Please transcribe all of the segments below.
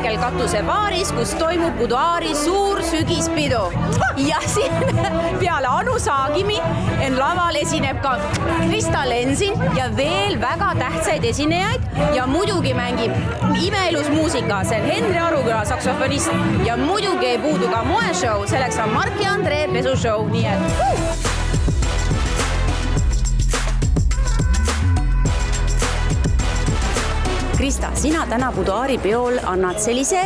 Michael katusebaaris, kus toimub buduaari suur sügispidu. Ja siin peale Anu Saagimi laval esineb ka Krista Lensin ja veel väga tähtsaid esinejaid ja muidugi mängib imeilus muusika, see on Henri Aruküla saksofonist ja muidugi ei puudu ka moeshow, selleks on Mark ja Andre pesushow, nii et Krista, sina täna buduaari peol annad sellise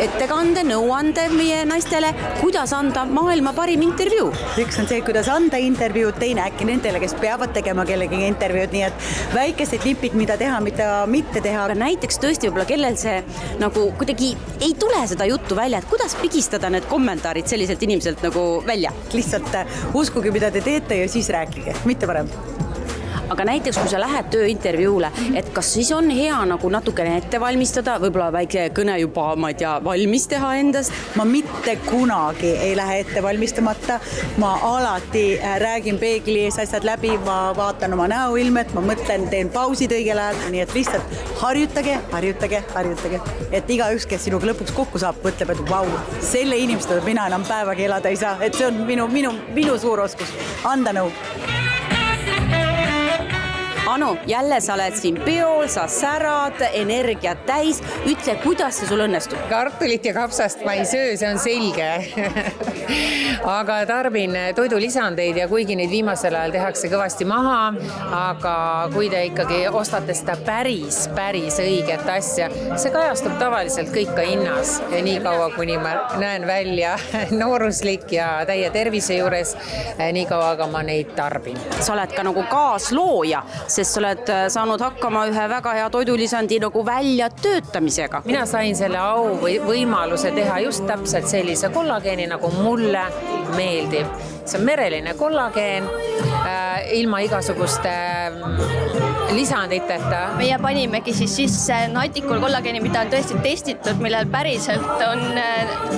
ettekande, nõuande meie naistele, kuidas anda maailma parim intervjuu. Üks on see, kuidas anda intervjuud, teine äkki nendele, kes peavad tegema kellegi intervjuud, nii et väikesed nipid, mida teha, mida mitte teha. Aga näiteks tõesti võib-olla kellel see nagu kuidagi ei tule seda juttu välja, et kuidas pigistada need kommentaarid selliselt inimeselt nagu välja? Lihtsalt uskuge, mida te teete ja siis rääkige, mitte parem. Aga näiteks, kui sa lähed tööintervjuule, et kas siis on hea nagu natukene ette valmistada, võib-olla väike kõne juba, ma ei tea, valmis teha endast? Ma mitte kunagi ei lähe ette valmistamata, ma alati räägin peegli ees asjad läbi, ma vaatan oma näoilmet, ma mõtlen, teen pausid õigel ajal, nii et lihtsalt harjutage. Et igaüks, kes sinuga lõpuks kokku saab, mõtleb, et vau, selle inimestada mina enam päevagi elada ei saa, et see on minu suur oskus, anda nõu. Anu, jälle sa oled siin peol, sa särad, energiat täis. Ütle, kuidas see sul õnnestub? Kartulit ja kapsast ma ei söö, see on selge. Aga tarbin toidulisandeid ja kuigi neid viimasel ajal tehakse kõvasti maha, aga kui te ikkagi ostate seda päris õiget asja, see kajastub tavaliselt kõik ka hinnas. Ja nii kaua, kuni ma näen välja nooruslik ja täie tervise juures, nii kaua aga ma neid tarbin. Sa oled ka nagu kaaslooja, sest sa oled saanud hakkama ühe väga hea toidulisandi nagu välja töötamisega. Mina sain selle au või võimaluse teha just täpselt sellise kollageeni, nagu mulle meeldib. See on mereline kollageen ilma igasuguste lisanditeta. Meie panimegi siis sisse Natikul kollageeni, mida on tõesti testitud, millel päriselt on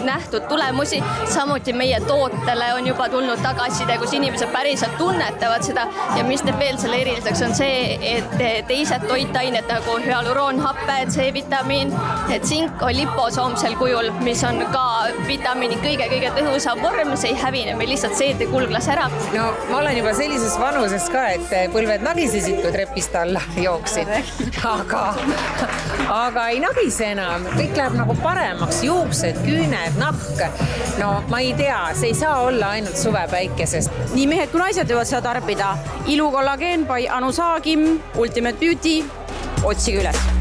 nähtud tulemusi. Samuti meie tootele on juba tulnud tagasiside, kus inimesed päriselt tunnetavad seda ja mis teeb veel selle eriliseks on see, et teised toitained nagu hyaluroonhappe, C-vitamiin, tsink on liposoomsel kujul, mis on ka vitamiini kõige tõhusam vorm, see ei hävine meil lihtsalt seedekulglas ära. No ma olen juba sellises vanuses ka, et põlved nagisesid, kui trepist alla jooksin. Aga ei nagise enam, kõik läheb nagu paremaks, juuksed, küüned, nahk. No ma ei tea, see ei saa olla ainult suvepäikesest. Nii mehed kui naised võivad seda tarbida. Ilu kollageen by Anu Saagim, Ultimate Beauty, otsige üles.